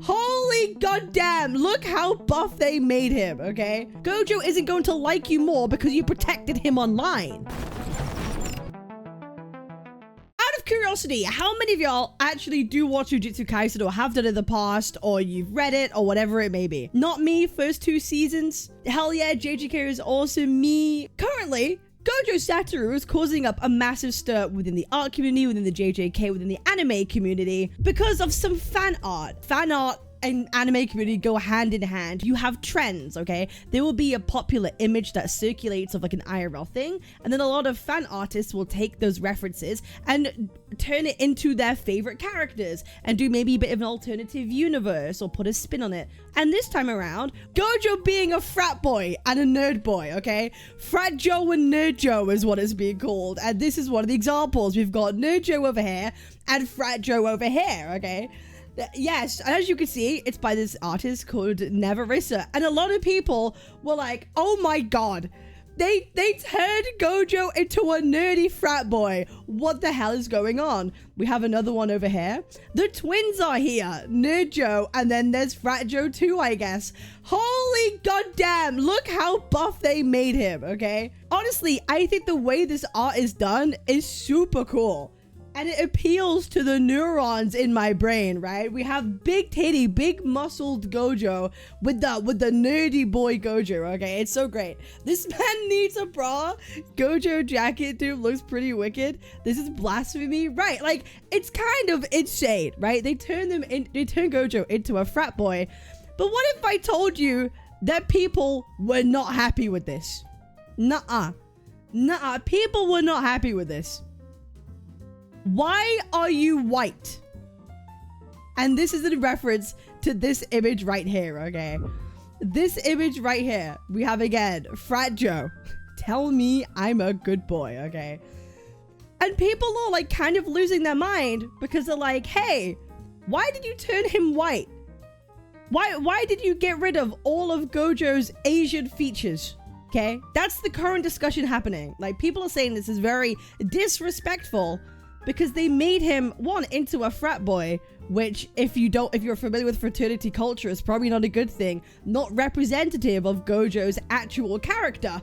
Holy goddamn, look how buff they made him, okay? Gojo isn't going to like you more because you protected him online. Out of curiosity, how many of y'all actually do watch Jujutsu Kaisen or have done it in the past, or you've read it or whatever it may be? Not me, first 2 seasons. Hell yeah, JJK is awesome. Me. Currently, Gojo Satoru is causing up a massive stir within the art community, within the JJK, within the anime community, because of some fan art. Fan art and anime community go hand in hand. You have trends, okay? There will be a popular image that circulates of like an IRL thing, and then a lot of fan artists will take those references and turn it into their favorite characters and do maybe a bit of an alternative universe or put a spin on it. And this time around, Gojo being a frat boy and a nerd boy, okay? Fratjo and Nerdjo is what it's being called, and this is one of the examples. We've got Nerdjo over here and Fratjo over here, okay? Yes, as you can see, it's by this artist called Neverissa, and a lot of people were like, oh my god, they turned Gojo into a nerdy frat boy. What the hell is going on? We have another one over here. The twins are here, Nerdjo, and then there's Fratjo too, I guess. Holy goddamn, look how buff they made him, okay? Honestly, I think the way this art is done is super cool. And it appeals to the neurons in my brain, right? We have big titty, big muscled Gojo with the nerdy boy Gojo, okay? It's so great. This man needs a bra. Gojo jacket, dude, looks pretty wicked. This is blasphemy, right? Like, it's kind of insane, right? They turn Gojo into a frat boy. But what if I told you that people were not happy with this? Nuh-uh. Nuh-uh. People were not happy with this. Why are you white? And this is in reference to this image right here, okay? This image right here. We have again, Fratjo. Tell me I'm a good boy, okay? And people are like kind of losing their mind because they're like, hey, why did you turn him white? Why did you get rid of all of Gojo's Asian features? Okay, that's the current discussion happening. Like, people are saying this is very disrespectful because they made him, one, into a frat boy, which if you're familiar with fraternity culture, is probably not a good thing, not representative of Gojo's actual character.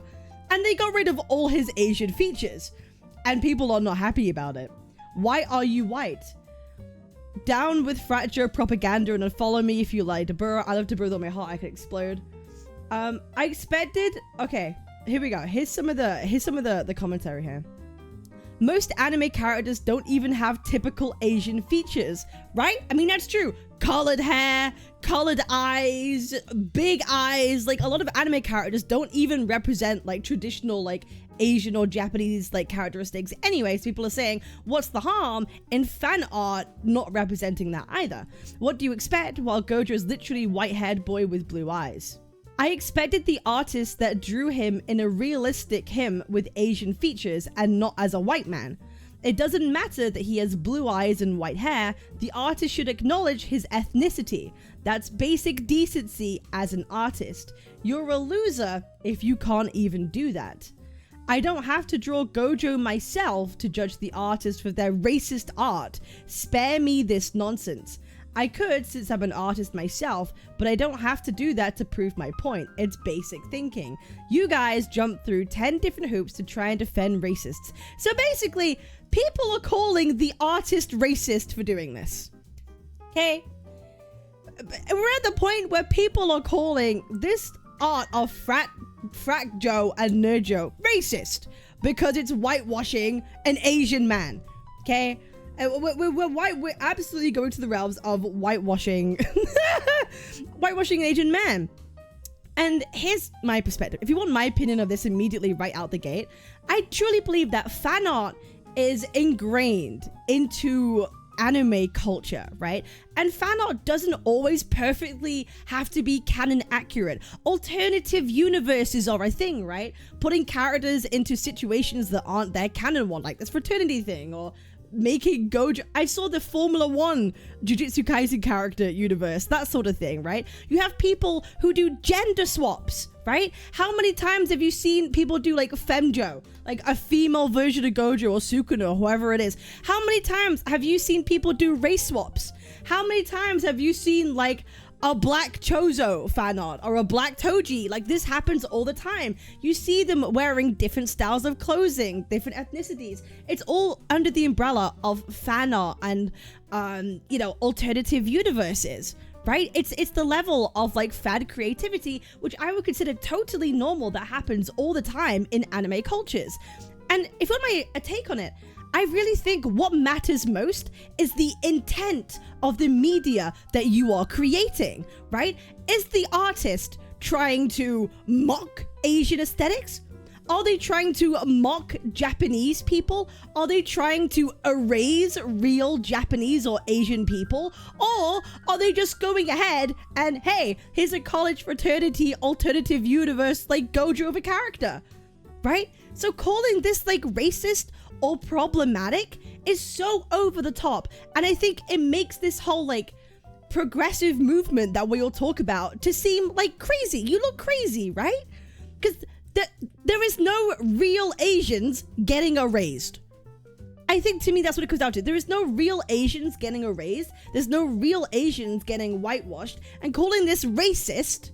And they got rid of all his Asian features. And people are not happy about it. Why are you white? Down with Fratjo propaganda and unfollow me if you like. Dabura, I love Dabura though my heart I could explode. I expected, okay, here we go. Here's some of the commentary here. Most anime characters don't even have typical Asian features, right? I mean, that's true. Colored hair, colored eyes, big eyes. Like, a lot of anime characters don't even represent like traditional like Asian or Japanese like characteristics. Anyways, people are saying, what's the harm in fan art not representing that either? What do you expect while Gojo is literally white-haired boy with blue eyes? I expected the artist that drew him in a realistic him with Asian features and not as a white man. It doesn't matter that he has blue eyes and white hair, the artist should acknowledge his ethnicity. That's basic decency as an artist. You're a loser if you can't even do that. I don't have to draw Gojo myself to judge the artist for their racist art. Spare me this nonsense. I could, since I'm an artist myself, but I don't have to do that to prove my point. It's basic thinking. You guys jump through 10 different hoops to try and defend racists. So basically, people are calling the artist racist for doing this. Okay? We're at the point where people are calling this art of Fratjo and Nerdjo racist because it's whitewashing an Asian man. Okay? We're absolutely going to the realms of whitewashing whitewashing an Asian man. And here's my perspective. If you want my opinion of this immediately right out the gate, I truly believe that fan art is ingrained into anime culture, right? And fan art doesn't always perfectly have to be canon accurate. Alternative universes are a thing, right? Putting characters into situations that aren't their canon one, like this fraternity thing, or making Gojo. I saw the Formula 1 Jujutsu Kaisen character universe, that sort of thing, right? You have people who do gender swaps, right? How many times have you seen people do like femjo, like a female version of Gojo or Sukuna or whoever it is? How many times have you seen people do race swaps? How many times have you seen like a black Chozo fan art or a black Toji? Like, this happens all the time. You see them wearing different styles of clothing, different ethnicities. It's all under the umbrella of fan art and, you know, alternative universes, right? It's the level of like fan creativity, which I would consider totally normal, that happens all the time in anime cultures. And if you want a take on it, I really think what matters most is the intent of the media that you are creating, right? Is the artist trying to mock Asian aesthetics? Are they trying to mock Japanese people? Are they trying to erase real Japanese or Asian people? Or are they just going ahead and, hey, here's a college fraternity alternative universe like Gojo of a character, right? So calling this like racist or problematic is so over the top, and I think it makes this whole like progressive movement that we all talk about to seem like crazy. You look crazy, right? Because there is no real Asians getting erased. I think to me that's what it comes down to. There is no real Asians getting erased. There's no real Asians getting whitewashed, and calling this racist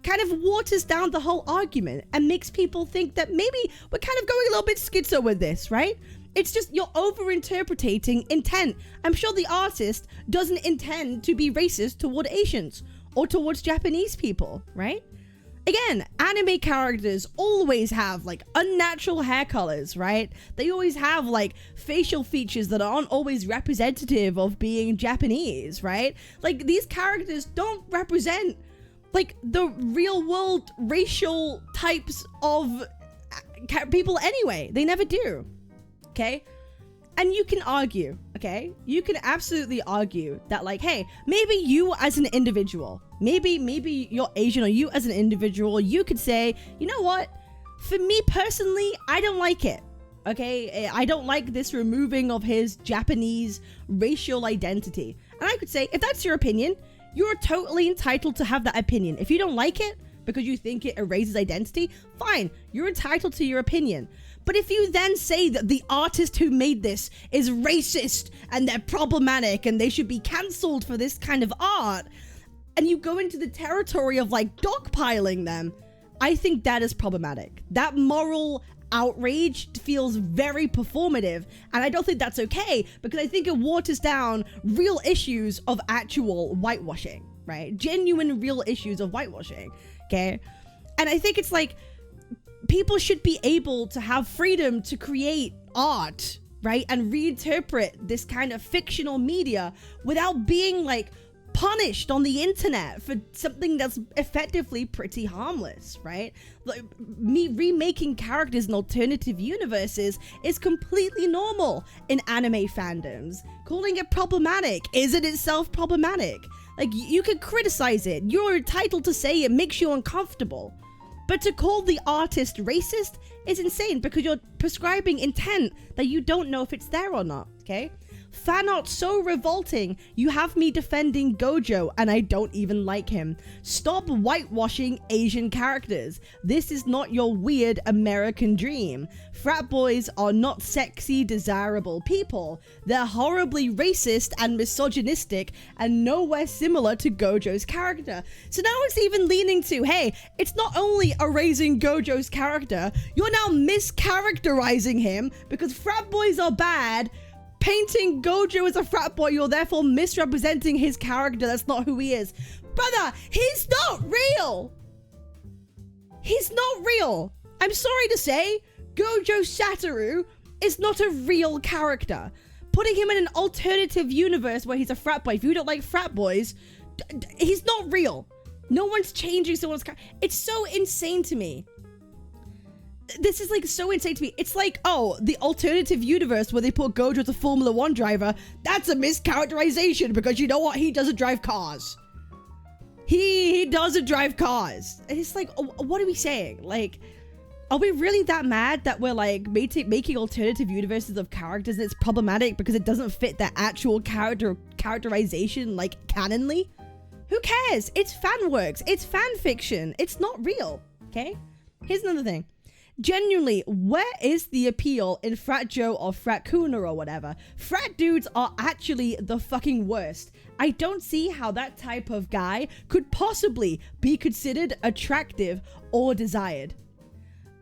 kind of waters down the whole argument and makes people think that maybe we're kind of going a little bit schizo with this, right? It's just you're over-interpreting intent. I'm sure the artist doesn't intend to be racist toward Asians or towards Japanese people, right? Again, anime characters always have like unnatural hair colors, right? They always have like facial features that aren't always representative of being Japanese, right? Like, these characters don't represent like the real world racial types of people anyway. They never do, okay? And you can argue, okay? You can absolutely argue that like, hey, maybe you as an individual, maybe you're Asian, or you as an individual, you could say, you know what? For me personally, I don't like it, okay? I don't like this removing of his Japanese racial identity. And I could say, if that's your opinion, you're totally entitled to have that opinion. If you don't like it because you think it erases identity, fine, you're entitled to your opinion. But if you then say that the artist who made this is racist and they're problematic and they should be cancelled for this kind of art, and you go into the territory of like dogpiling them, I think that is problematic. That moral outrage feels very performative, and I don't think that's okay, because I think it waters down real issues of actual whitewashing, right? Genuine real issues of whitewashing, okay? And I think it's like, people should be able to have freedom to create art, right? And reinterpret this kind of fictional media without being like punished on the internet for something that's effectively pretty harmless, right? Like, me remaking characters in alternative universes is completely normal in anime fandoms. Calling it problematic isn't itself problematic. Like, you can criticize it. You're entitled to say it makes you uncomfortable. But to call the artist racist is insane, because you're prescribing intent that you don't know if it's there or not, okay? Fan art so revolting, you have me defending Gojo and I don't even like him. Stop whitewashing Asian characters. This is not your weird American dream. Frat boys are not sexy, desirable people. They're horribly racist and misogynistic and nowhere similar to Gojo's character. So now it's even leaning to, hey, it's not only erasing Gojo's character, you're now mischaracterizing him because frat boys are bad. Painting Gojo as a frat boy, you're therefore misrepresenting his character. That's not who he is. Brother, he's not real. He's not real. I'm sorry to say, Gojo Satoru is not a real character. Putting him in an alternative universe where he's a frat boy, if you don't like frat boys, he's not real. No one's changing someone's character. It's so insane to me. This is like so insane to me. It's like, oh, the alternative universe where they put Gojo as a Formula 1 driver, that's a mischaracterization because you know what? He doesn't drive cars. He doesn't drive cars. And it's like, what are we saying? Like, are we really that mad that we're like making alternative universes of characters and it's problematic because it doesn't fit their actual characterization like canonly? Who cares? It's fan works. It's fan fiction. It's not real. Okay? Here's another thing. Genuinely, where is the appeal in Fratjo or Fratkuna or whatever? Frat dudes are actually the fucking worst. I don't see how that type of guy could possibly be considered attractive or desired.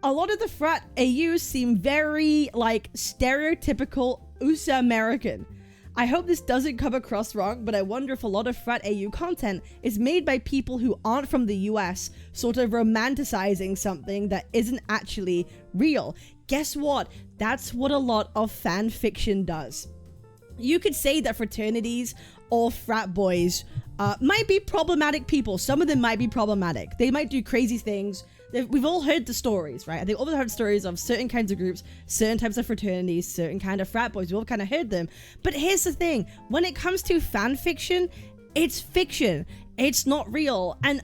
A lot of the frat AUs seem very, like, stereotypical USA American. I hope this doesn't come across wrong, but I wonder if a lot of frat AU content is made by people who aren't from the US, sort of romanticizing something that isn't actually real. Guess what? That's what a lot of fan fiction does. You could say that fraternities or frat boys might be problematic people. Some of them might be problematic. They might do crazy things. We've all heard the stories, right? They've all heard stories of certain kinds of groups, certain types of fraternities, certain kind of frat boys. We've all kind of heard them. But here's the thing. When it comes to fan fiction, it's fiction. It's not real. And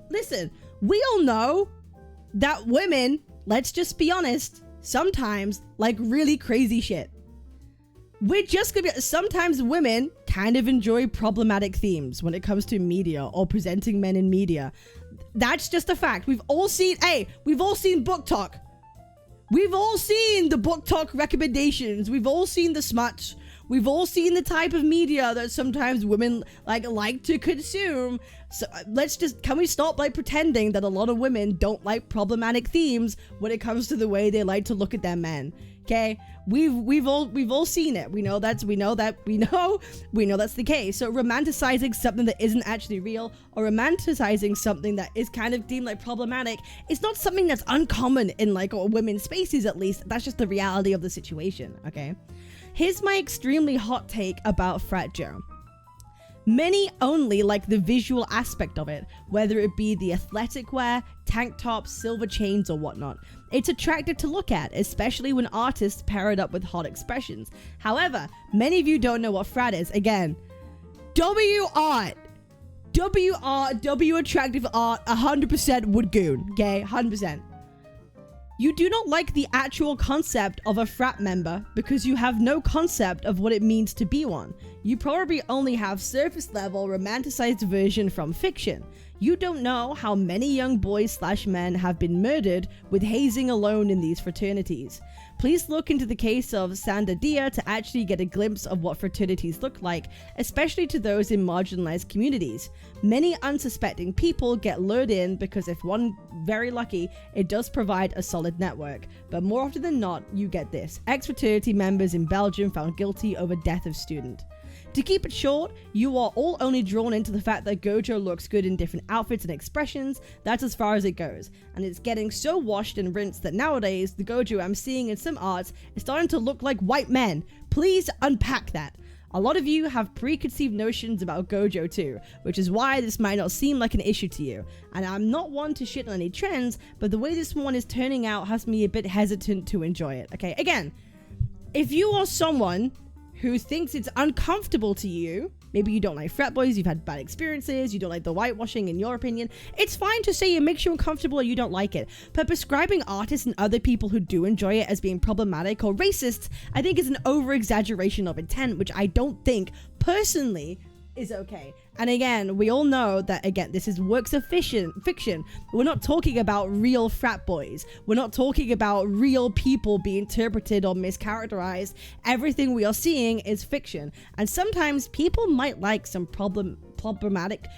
listen, we all know that women, let's just be honest, sometimes like really crazy shit. We're just gonna be, sometimes women kind of enjoy problematic themes when it comes to media or presenting men in media. That's just a fact. We've all seen book talk. We've all seen the book talk recommendations. We've all seen the smuts. We've all seen the type of media that sometimes women like to consume. So can we stop pretending that a lot of women don't like problematic themes when it comes to the way they like to look at their men? Okay, we've all seen it. We know that's the case. So romanticizing something that isn't actually real, or romanticizing something that is kind of deemed like problematic, is not something that's uncommon in women's spaces. At least that's just the reality of the situation. Okay, here's my extremely hot take about Fratjo. Many only like the visual aspect of it, whether it be the athletic wear, tank tops, silver chains, or whatnot. It's attractive to look at, especially when artists pair it up with hot expressions. However, many of you don't know what frat is. Again, W attractive art, 100% would goon, okay? 100%. You do not like the actual concept of a frat member because you have no concept of what it means to be one. You probably only have surface level romanticized version from fiction. You don't know how many young boys/men have been murdered with hazing alone in these fraternities. Please look into the case of Sandadia to actually get a glimpse of what fraternities look like, especially to those in marginalized communities. Many unsuspecting people get lured in because if one very lucky, it does provide a solid network. But more often than not, you get this. Ex-fraternity members in Belgium found guilty over death of student. To keep it short, you are all only drawn into the fact that Gojo looks good in different outfits and expressions. That's as far as it goes. And it's getting so washed and rinsed that nowadays, the Gojo I'm seeing in some arts is starting to look like white men. Please unpack that. A lot of you have preconceived notions about Gojo too, which is why this might not seem like an issue to you. And I'm not one to shit on any trends, but the way this one is turning out has me a bit hesitant to enjoy it. Okay, again, if you are someone who thinks it's uncomfortable to you, maybe you don't like frat boys, you've had bad experiences, you don't like the whitewashing in your opinion, it's fine to say it makes you uncomfortable or you don't like it. But prescribing artists and other people who do enjoy it as being problematic or racist, I think is an over-exaggeration of intent, which I don't think, personally, is okay. And again, we all know that, again, this is works of fiction. We're not talking about real frat boys. We're not talking about real people being interpreted or mischaracterized. Everything we are seeing is fiction. And sometimes people might like some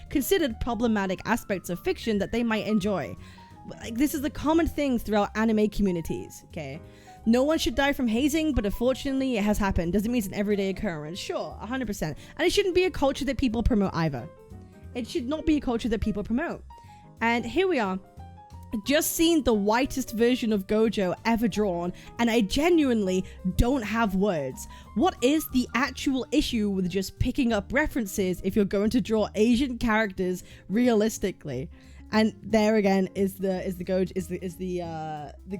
considered problematic aspects of fiction that they might enjoy. Like, this is a common thing throughout anime communities, okay? No one should die from hazing, but unfortunately it has happened. Doesn't mean it's an everyday occurrence. Sure, 100%. And it shouldn't be a culture that people promote either. It should not be a culture that people promote. And here we are, just seen the whitest version of Gojo ever drawn, and I genuinely don't have words. What is the actual issue with just picking up references if you're going to draw Asian characters realistically? And there again is the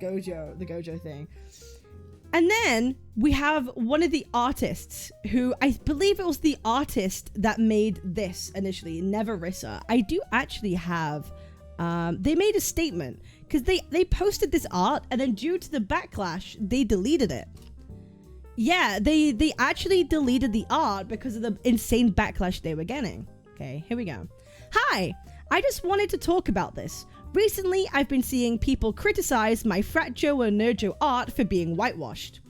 Gojo thing. And then we have one of the artists who, I believe it was the artist that made this initially, Neverissa. I do actually have, they made a statement because they posted this art and then due to the backlash, they deleted it. Yeah, they actually deleted the art because of the insane backlash they were getting. Okay, here we go. Hi, I just wanted to talk about this. Recently, I've been seeing people criticize my Fratjo and Nerjo art for being whitewashed.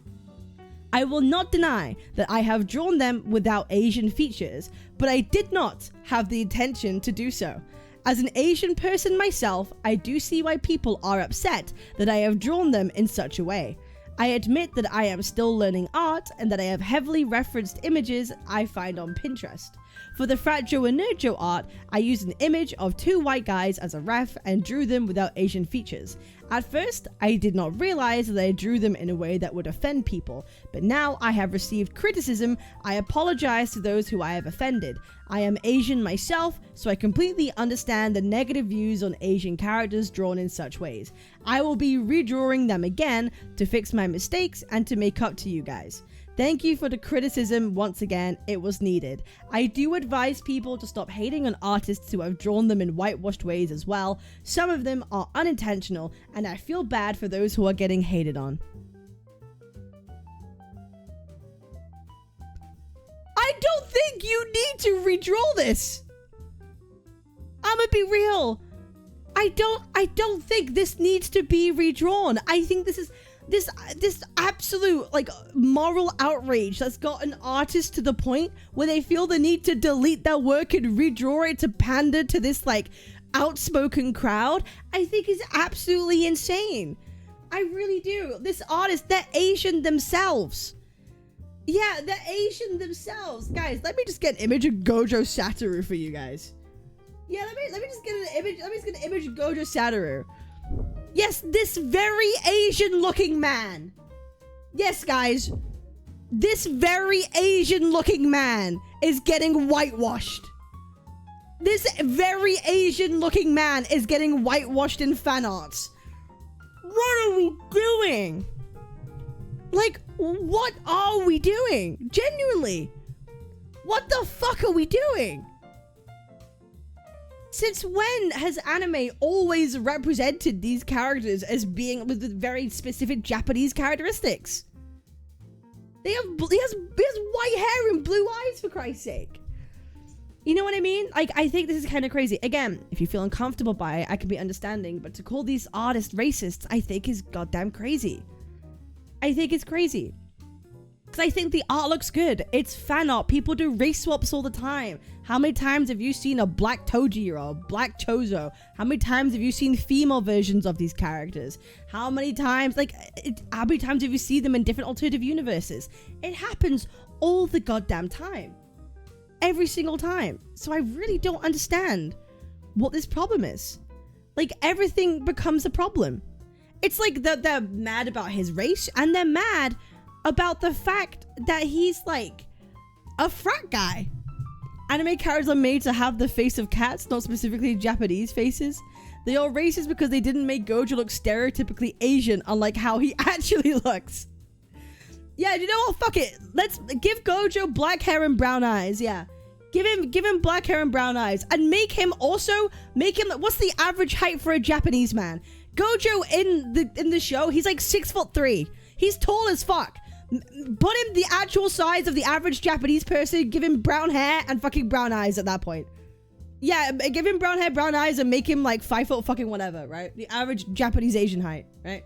I will not deny that I have drawn them without Asian features, but I did not have the intention to do so. As an Asian person myself, I do see why people are upset that I have drawn them in such a way. I admit that I am still learning art and that I have heavily referenced images I find on Pinterest. For the Fratjo and Nerjo art, I used an image of two white guys as a ref and drew them without Asian features. At first, I did not realize that I drew them in a way that would offend people, but now I have received criticism. I apologize to those who I have offended. I am Asian myself, so I completely understand the negative views on Asian characters drawn in such ways. I will be redrawing them again to fix my mistakes and to make up to you guys. Thank you for the criticism once again, it was needed. I do advise people to stop hating on artists who have drawn them in whitewashed ways as well. Some of them are unintentional, and I feel bad for those who are getting hated on. I don't think you need to redraw this. I'ma be real. I don't think this needs to be redrawn. I think this is this absolute like moral outrage that's got an artist to the point where they feel the need to delete their work and redraw it to pander to this like outspoken crowd. I think is absolutely insane. I really do. This artist, they're Asian themselves. Yeah, they're Asian themselves. Guys, let me just get an image of Gojo Satoru for you guys. Yeah, let me just get an image. Let me just get an image of Gojo Satoru. Yes, this very Asian looking man. Yes, guys. This very Asian looking man is getting whitewashed. This very Asian looking man is getting whitewashed in fan arts. What are we doing? Like, what are we doing? Genuinely. What the fuck are we doing? Since when has anime always represented these characters as being with very specific Japanese characteristics? He has white hair and blue eyes, for Christ's sake. You know what I mean? Like, I think this is kind of crazy. Again, if you feel uncomfortable by it, I can be understanding. But to call these artists racists, I think is goddamn crazy. I think it's crazy. Because I think the art looks good. It's fan art. People do race swaps all the time. How many times have you seen a black Toji or a black Chozo? How many times have you seen female versions of these characters? How many times, how many times have you seen them in different alternative universes? It happens all the goddamn time. Every single time. So I really don't understand what this problem is. Like, everything becomes a problem. It's like they're mad about his race, and they're mad about the fact that he's like a frat guy. Anime characters are made to have the face of cats, not specifically Japanese faces. They are racist because they didn't make Gojo look stereotypically Asian, unlike how he actually looks. Yeah, you know what? Fuck it. Let's give Gojo black hair and brown eyes. Yeah. Give him black hair and brown eyes. And make him, what's the average height for a Japanese man? Gojo in the show, he's like 6'3". He's tall as fuck. Put him the actual size of the average Japanese person, give him brown hair and fucking brown eyes at that point. Yeah, give him brown hair, brown eyes, and make him like 5 foot fucking whatever, right? The average Japanese Asian height, right?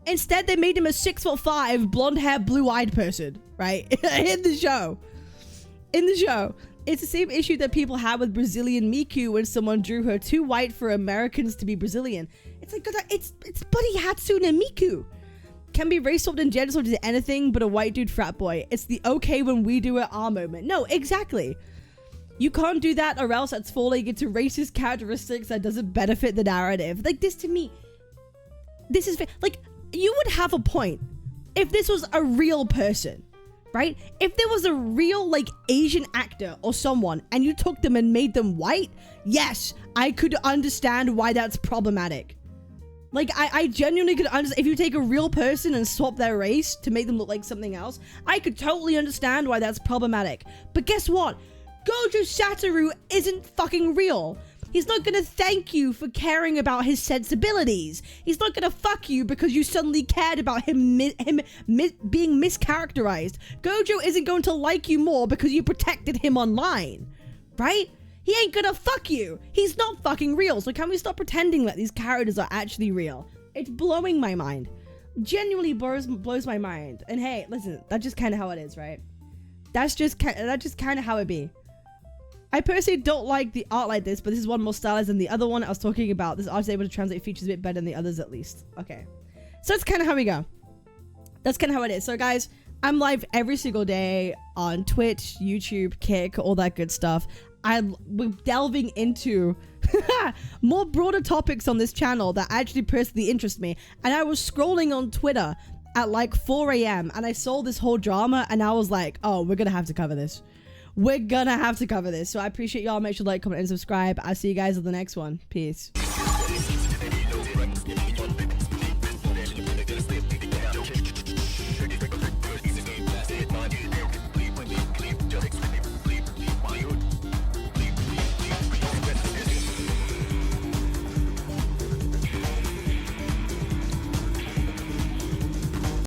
Instead, they made him a 6'5", blonde hair, blue-eyed person, right? In the show. It's the same issue that people had with Brazilian Miku when someone drew her too white for Americans to be Brazilian. It's like, it's Buddy Hatsune Miku. Can be race swapped and gender swapped to anything but a white dude frat boy. It's the okay when we do it our moment. No, exactly. You can't do that or else that's falling into racist characteristics that doesn't benefit the narrative. Like, this to me, this is like, you would have a point if this was a real person, right? If there was a real like Asian actor or someone and you took them and made them white, yes, I could understand why that's problematic. Like, I genuinely could understand if you take a real person and swap their race to make them look like something else. I could totally understand why that's problematic. But guess what? Gojo Satoru isn't fucking real. He's not gonna thank you for caring about his sensibilities. He's not gonna fuck you because you suddenly cared about him being mischaracterized. Gojo isn't going to like you more because you protected him online, right? He ain't gonna fuck you. He's not fucking real. So can we stop pretending that these characters are actually real? It's blowing my mind. Genuinely blows my mind. And hey, listen, that's just kind of how it is, right? That's just kind of how it be. I personally don't like the art like this, but this is one more stylized than the other one I was talking about. This art is able to translate features a bit better than the others, at least. Okay. So that's kind of how we go. That's kind of how it is. So guys, I'm live every single day on Twitch, YouTube, Kick, all that good stuff. We're delving into more broader topics on this channel that actually personally interest me. And I was scrolling on Twitter at like 4 a.m. and I saw this whole drama and I was like, oh, we're gonna have to cover this. We're gonna have to cover this. So I appreciate y'all. Make sure to like, comment, and subscribe. I'll see you guys on the next one. Peace.